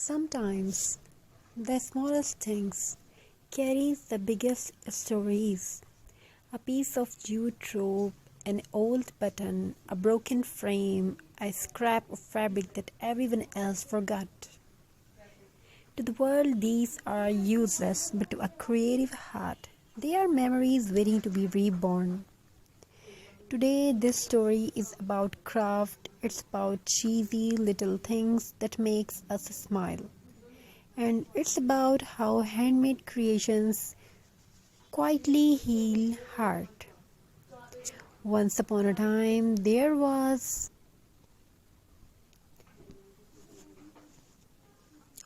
Sometimes the smallest things carries the biggest stories. A piece of jute rope, an old button, a broken frame, a scrap of fabric that everyone else forgot. To the world, these are useless, but to a creative heart, they are memories waiting to be reborn. Today, this story is about craft. It's about cheesy little things that makes us smile. And it's about how handmade creations quietly heal heart. Once upon a time, there was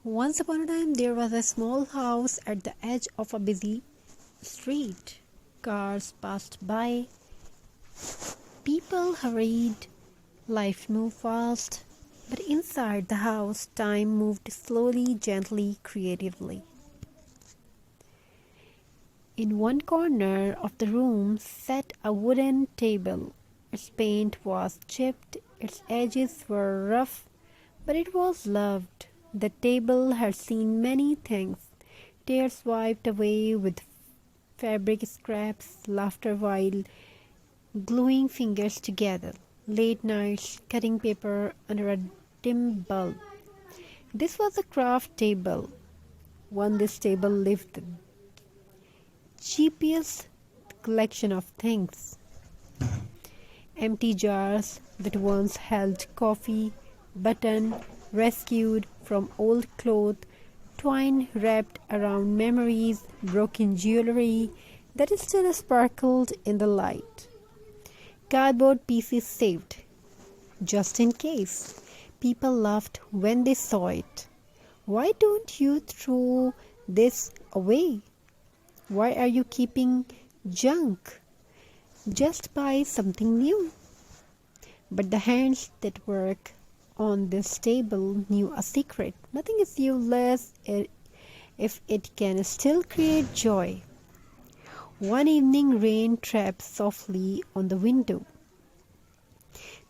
a small house at the edge of a busy street. Cars passed by, people hurried, life moved fast, but inside the house, time moved slowly, gently, creatively. In one corner of the room sat a wooden table. Its paint was chipped, its edges were rough, but it was loved. The table had seen many things, tears wiped away with fabric scraps, laughter while gluing fingers together, late nights cutting paper under a dim bulb. This was a craft table. On this table lived the cheapest collection of things. Empty jars that once held coffee, button rescued from old cloth, twine wrapped around memories, broken jewelry that still sparkled in the light. Cardboard pieces saved, just in case. People laughed when they saw it. Why don't you throw this away? Why are you keeping junk? Just buy something new. But the hands that work on this table knew a secret. Nothing is useless if it can still create joy. One evening, rain tapped softly on the window.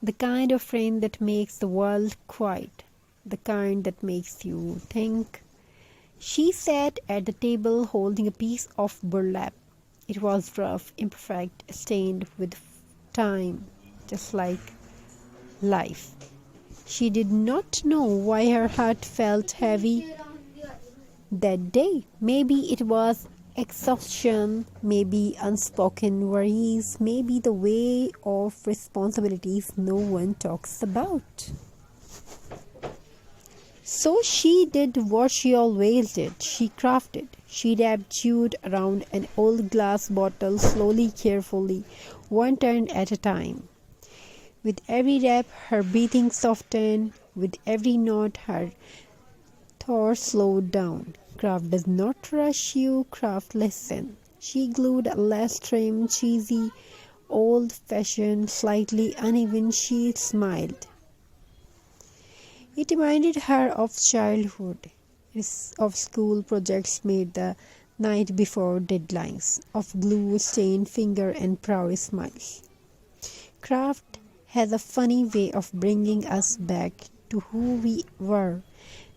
The kind of rain that makes the world quiet, the kind that makes you think. She sat at the table holding a piece of burlap. It was rough, imperfect, stained with time, just like life. She did not know why her heart felt heavy that day. Maybe it was exhaustion, maybe unspoken worries, maybe the weight of responsibilities no one talks about. So she did what she always did. She crafted. She wrapped jute around an old glass bottle slowly, carefully, one turn at a time. With every wrap, her breathing softened. With every knot, her thoughts slowed down. Craft does not rush you, craft listens. She glued a less trim, cheesy, old-fashioned, slightly uneven. She smiled. It reminded her of childhood, of school projects made the night before deadlines, of glue-stained finger and proud smiles. Craft has a funny way of bringing us back to who we were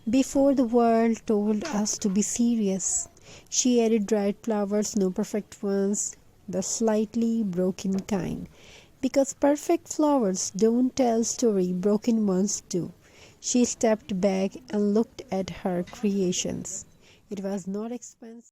before the world told us to be serious. She added dried flowers, no perfect ones, the slightly broken kind. Because perfect flowers don't tell story, broken ones do. She stepped back and looked at her creations. It was not expensive.